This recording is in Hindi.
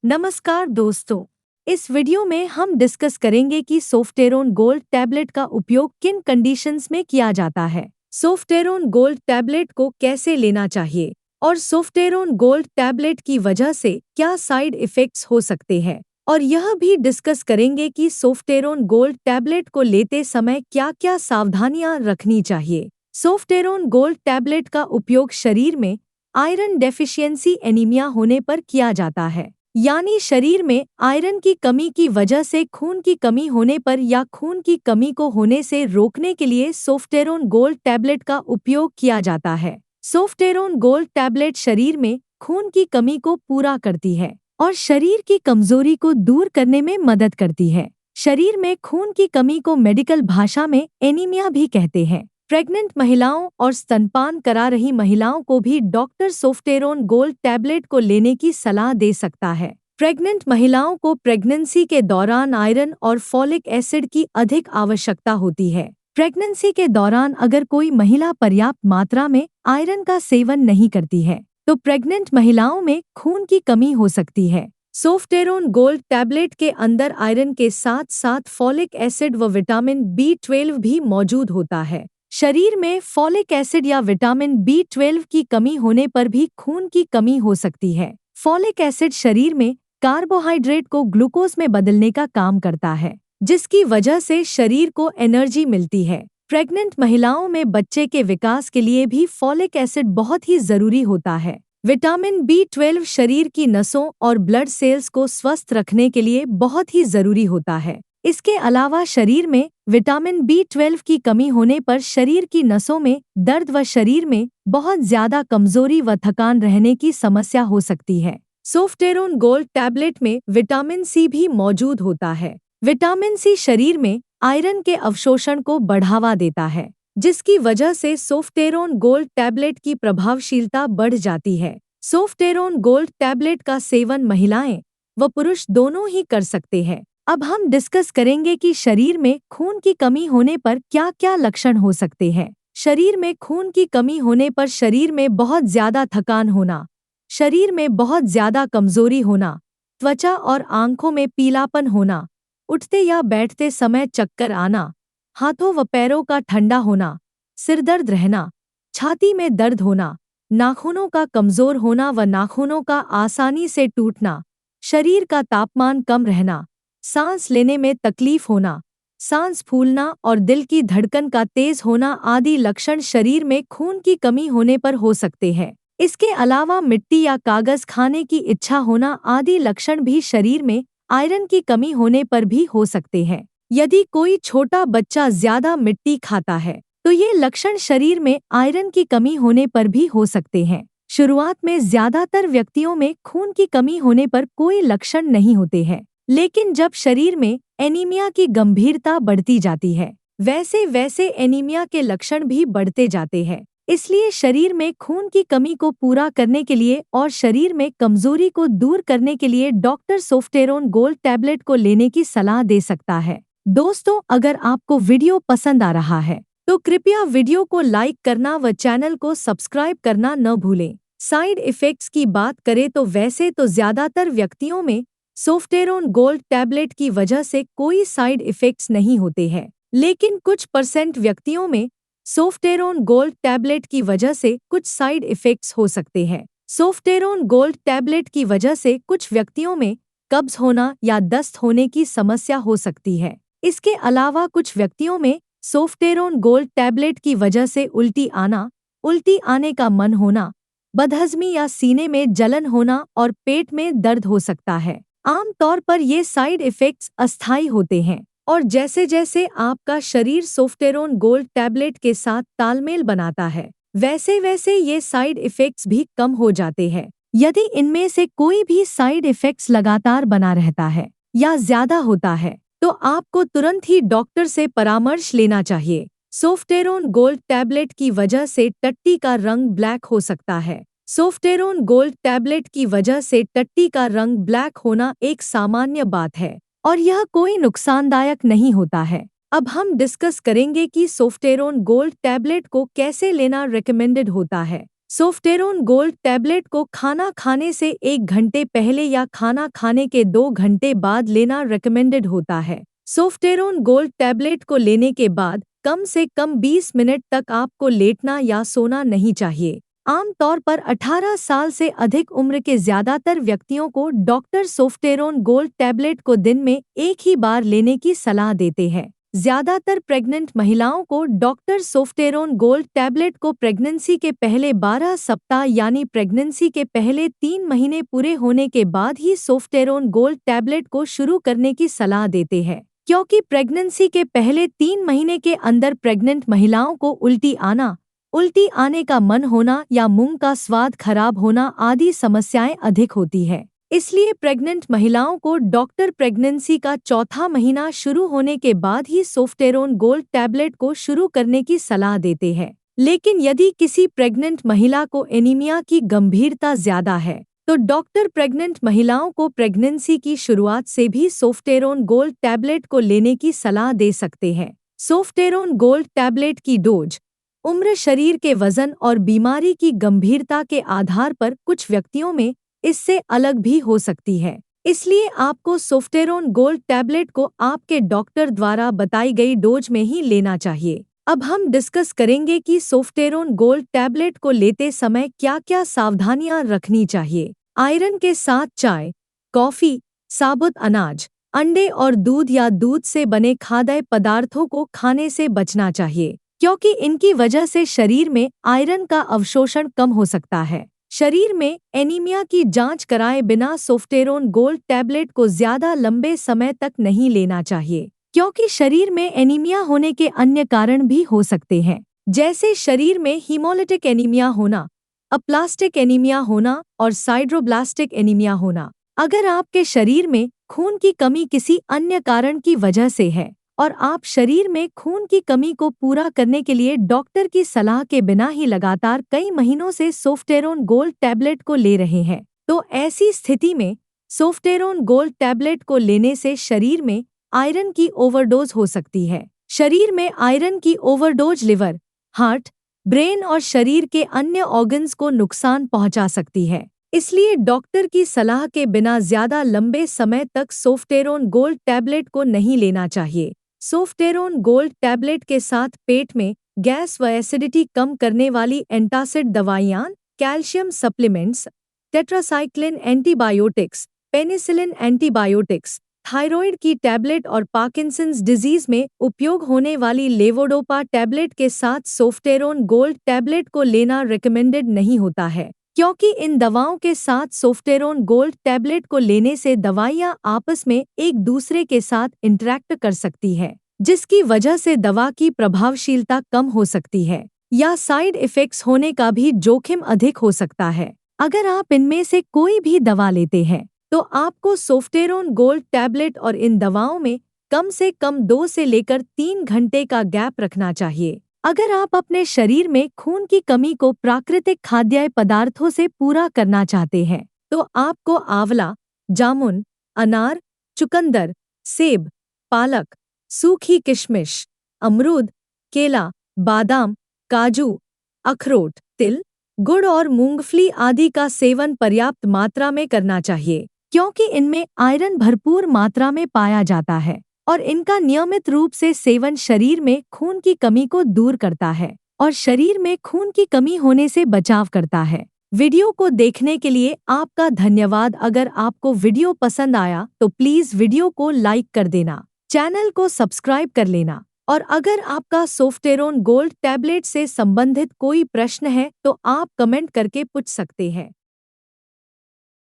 नमस्कार दोस्तों। इस वीडियो में हम डिस्कस करेंगे कि सोफ्टेरोन गोल्ड टैबलेट का उपयोग किन कंडीशंस में किया जाता है, सोफ्टेरोन गोल्ड टैबलेट को कैसे लेना चाहिए और सोफ्टेरोन गोल्ड टैबलेट की वजह से क्या साइड इफ़ेक्ट्स हो सकते हैं। और यह भी डिस्कस करेंगे कि सोफ्टेरोन गोल्ड टैबलेट को लेते समय क्या-क्या सावधानियां रखनी चाहिए। सोफ्टेरोन गोल्ड टैबलेट का उपयोग शरीर में आयरन डेफिशिएंसी एनीमिया होने पर किया जाता है, यानी शरीर में आयरन की कमी की वजह से खून की कमी होने पर या खून की कमी को होने से रोकने के लिए सोफ्टेरोन गोल्ड टैबलेट का उपयोग किया जाता है। सोफ्टेरोन गोल्ड टैबलेट शरीर में खून की कमी को पूरा करती है और शरीर की कमजोरी को दूर करने में मदद करती है। शरीर में खून की कमी को मेडिकल भाषा में एनीमिया भी कहते हैं। प्रेग्नेंट महिलाओं और स्तनपान करा रही महिलाओं को भी डॉक्टर सोफ्टेरोन गोल्ड टैबलेट को लेने की सलाह दे सकता है। प्रेग्नेंट महिलाओं को प्रेगनेंसी के दौरान आयरन और फॉलिक एसिड की अधिक आवश्यकता होती है। प्रेगनेंसी के दौरान अगर कोई महिला पर्याप्त मात्रा में आयरन का सेवन नहीं करती है तो प्रेग्नेंट महिलाओं में खून की कमी हो सकती है। सोफ्टेरोन गोल्ड टैबलेट के अंदर आयरन के साथ साथ फॉलिक एसिड व विटामिन B12 भी मौजूद होता है। शरीर में फॉलिक एसिड या विटामिन B12 की कमी होने पर भी खून की कमी हो सकती है। फॉलिक एसिड शरीर में कार्बोहाइड्रेट को ग्लूकोज में बदलने का काम करता है, जिसकी वजह से शरीर को एनर्जी मिलती है। प्रेग्नेंट महिलाओं में बच्चे के विकास के लिए भी फॉलिक एसिड बहुत ही जरूरी होता है। विटामिन B12 शरीर की नसों और ब्लड सेल्स को स्वस्थ रखने के लिए बहुत ही जरूरी होता है। इसके अलावा शरीर में विटामिन B12 की कमी होने पर शरीर की नसों में दर्द व शरीर में बहुत ज्यादा कमजोरी व थकान रहने की समस्या हो सकती है। सोफ्टेरोन गोल्ड टैबलेट में विटामिन C भी मौजूद होता है। विटामिन C शरीर में आयरन के अवशोषण को बढ़ावा देता है, जिसकी वजह से सोफ्टेरोन गोल्ड टैबलेट की प्रभावशीलता बढ़ जाती है। सोफ्टेरोन गोल्ड टैबलेट का सेवन महिलाएं व पुरुष दोनों ही कर सकते हैं। अब हम डिस्कस करेंगे कि शरीर में खून की कमी होने पर क्या-क्या लक्षण हो सकते हैं। शरीर में खून की कमी होने पर शरीर में बहुत ज्यादा थकान होना, शरीर में बहुत ज्यादा कमजोरी होना, त्वचा और आंखों में पीलापन होना, उठते या बैठते समय चक्कर आना, हाथों व पैरों का ठंडा होना, सिरदर्द रहना, छाती में दर्द होना, नाखूनों का कमजोर होना व नाखूनों का आसानी से टूटना, शरीर का तापमान कम रहना, सांस लेने में तकलीफ होना, सांस फूलना और दिल की धड़कन का तेज होना आदि लक्षण शरीर में खून की कमी होने पर हो सकते हैं। इसके अलावा मिट्टी या कागज खाने की इच्छा होना आदि लक्षण भी शरीर में आयरन की कमी होने पर भी हो सकते हैं। यदि कोई छोटा बच्चा ज्यादा मिट्टी खाता है तो ये लक्षण शरीर में आयरन की कमी होने पर भी हो सकते हैं। शुरुआत में ज्यादातर व्यक्तियों में खून की कमी होने पर कोई लक्षण नहीं होते हैं, लेकिन जब शरीर में एनीमिया की गंभीरता बढ़ती जाती है वैसे वैसे एनीमिया के लक्षण भी बढ़ते जाते हैं। इसलिए शरीर में खून की कमी को पूरा करने के लिए और शरीर में कमजोरी को दूर करने के लिए डॉक्टर सोफ्टेरोन गोल्ड टैबलेट को लेने की सलाह दे सकता है। दोस्तों, अगर आपको वीडियो पसंद आ रहा है तो कृपया वीडियो को लाइक करना व चैनल को सब्सक्राइब करना न भूलें। साइड इफ़ेक्ट्स की बात करें तो वैसे तो ज्यादातर व्यक्तियों में सोफ्टेरोन गोल्ड टैबलेट की वजह से कोई साइड इफ़ेक्ट्स नहीं होते हैं, लेकिन कुछ % व्यक्तियों में सोफ्टेरोन गोल्ड टैबलेट की वजह से कुछ साइड इफ़ेक्ट्स हो सकते हैं। सोफ्टेरोन गोल्ड टैबलेट की वजह से कुछ व्यक्तियों में कब्ज होना या दस्त होने की समस्या हो सकती है। इसके अलावा कुछ व्यक्तियों में सोफ्टेरोन गोल्ड टैबलेट की वजह से उल्टी आने का मन होना, बदहजमी या सीने में जलन होना और पेट में दर्द हो सकता है। आम तौर पर ये साइड इफ़ेक्ट्स अस्थायी होते हैं और जैसे जैसे आपका शरीर सोफ्टेरोन गोल्ड टैबलेट के साथ तालमेल बनाता है वैसे वैसे ये साइड इफ़ेक्ट्स भी कम हो जाते हैं। यदि इनमें से कोई भी साइड इफ़ेक्ट्स लगातार बना रहता है या ज्यादा होता है तो आपको तुरंत ही डॉक्टर से परामर्श लेना चाहिए। सोफ्टेरोन गोल्ड टैबलेट की वजह से टट्टी का रंग ब्लैक हो सकता है। सोफ्टेरोन गोल्ड टैबलेट की वजह से टट्टी का रंग ब्लैक होना एक सामान्य बात है और यह कोई नुकसानदायक नहीं होता है। अब हम डिस्कस करेंगे कि सोफ्टेरोन गोल्ड टैबलेट को कैसे लेना रिकमेंडेड होता है। सोफ्टेरोन गोल्ड टैबलेट को खाना खाने से 1 घंटे पहले या खाना खाने के 2 घंटे बाद लेना रिकमेंडेड होता है। सोफ्टेरोन गोल्ड टैबलेट को लेने के बाद कम से कम 20 मिनट तक आपको लेटना या सोना नहीं चाहिए। आमतौर पर 18 साल से अधिक उम्र के ज्यादातर व्यक्तियों को डॉक्टर सोफ्टेरोन गोल्ड टैबलेट को दिन में एक ही बार लेने की सलाह देते हैं। ज्यादातर प्रेग्नेंट महिलाओं को डॉक्टर सोफ्टेरोन गोल्ड टैबलेट को प्रेगनेंसी के पहले 12 सप्ताह यानी प्रेगनेंसी के पहले 3 महीने पूरे होने के बाद ही सोफ्टेरोन गोल्ड टैबलेट को शुरू करने की सलाह देते हैं, क्योंकि प्रेगनेंसी के पहले 3 महीने के अंदर प्रेग्नेंट महिलाओं को उल्टी आने का मन होना या मुंह का स्वाद खराब होना आदि समस्याएं अधिक होती है। इसलिए प्रेग्नेंट महिलाओं को डॉक्टर प्रेगनेंसी का चौथा महीना शुरू होने के बाद ही सोफ्टेरोन गोल्ड टैबलेट को शुरू करने की सलाह देते हैं। लेकिन यदि किसी प्रेग्नेंट महिला को एनीमिया की गंभीरता ज्यादा है, तो डॉक्टर प्रेग्नेंट महिलाओं को प्रेगनेंसी की शुरुआत से भी सोफ्टेरोन गोल्ड टैबलेट को लेने की सलाह दे सकते हैं। सोफ्टेरोन गोल्ड टैबलेट की डोज, उम्र, शरीर के वजन और बीमारी की गंभीरता के आधार पर कुछ व्यक्तियों में इससे अलग भी हो सकती है। इसलिए आपको सोफ्टेरोन गोल्ड टैबलेट को आपके डॉक्टर द्वारा बताई गई डोज में ही लेना चाहिए। अब हम डिस्कस करेंगे कि सोफ्टेरोन गोल्ड टैबलेट को लेते समय क्या-क्या सावधानियां रखनी चाहिए। आयरन के साथ चाय, कॉफी, साबुत अनाज, अंडे और दूध या दूध से बने खाद्य पदार्थों को खाने से बचना चाहिए, क्योंकि इनकी वजह से शरीर में आयरन का अवशोषण कम हो सकता है। शरीर में एनीमिया की जांच कराए बिना सोफ्टेरोन गोल्ड टैबलेट को ज्यादा लंबे समय तक नहीं लेना चाहिए, क्योंकि शरीर में एनीमिया होने के अन्य कारण भी हो सकते हैं, जैसे शरीर में हीमोलिटिक एनीमिया होना, अप्लास्टिक एनीमिया होना और साइड्रोब्लास्टिक एनीमिया होना। अगर आपके शरीर में खून की कमी किसी अन्य कारण की वजह से है और आप शरीर में खून की कमी को पूरा करने के लिए डॉक्टर की सलाह के बिना ही लगातार कई महीनों से सोफ्टेरोन गोल्ड टैबलेट को ले रहे हैं, तो ऐसी स्थिति में सोफ्टेरोन गोल्ड टैबलेट को लेने से शरीर में आयरन की ओवरडोज हो सकती है। शरीर में आयरन की ओवरडोज लिवर, हार्ट, ब्रेन और शरीर के अन्य ऑर्गन्स को नुकसान पहुंचा सकती है। इसलिए डॉक्टर की सलाह के बिना ज्यादा लंबे समय तक सोफ्टेरोन गोल्ड टैबलेट को नहीं लेना चाहिए। सोफ्टेरोन गोल्ड टैबलेट के साथ पेट में गैस व एसिडिटी कम करने वाली एंटासिड दवाइयाँ, calcium supplements, tetracycline antibiotics, penicillin antibiotics, thyroid की टैबलेट और पार्किंसंस डिजीज में उपयोग होने वाली लेवोडोपा टैबलेट के साथ सोफ्टेरोन गोल्ड टैबलेट को लेना रिकमेंडेड नहीं होता है, क्योंकि इन दवाओं के साथ सोफ्टेरोन गोल्ड टैबलेट को लेने से दवाइयां आपस में एक दूसरे के साथ इंटरैक्ट कर सकती है, जिसकी वजह से दवा की प्रभावशीलता कम हो सकती है या साइड इफेक्ट्स होने का भी जोखिम अधिक हो सकता है। अगर आप इनमें से कोई भी दवा लेते हैं, तो आपको सोफ्टेरोन गोल्ड टैबलेट और इन दवाओं में कम से कम 2 से लेकर 3 घंटे का गैप रखना चाहिए। अगर आप अपने शरीर में खून की कमी को प्राकृतिक खाद्य पदार्थों से पूरा करना चाहते हैं, तो आपको आंवला, जामुन, अनार, चुकंदर, सेब, पालक, सूखी किशमिश, अमरूद, केला, बादाम, काजू, अखरोट, तिल, गुड़ और मूंगफली आदि का सेवन पर्याप्त मात्रा में करना चाहिए, क्योंकि इनमें आयरन भरपूर मात्रा में पाया जाता है और इनका नियमित रूप से सेवन शरीर में खून की कमी को दूर करता है और शरीर में खून की कमी होने से बचाव करता है। वीडियो को देखने के लिए आपका धन्यवाद। अगर आपको वीडियो पसंद आया तो प्लीज वीडियो को लाइक कर देना, चैनल को सब्सक्राइब कर लेना और अगर आपका सोफ्टेरोन गोल्ड टैबलेट से संबंधित कोई प्रश्न है तो आप कमेंट करके पूछ सकते हैं।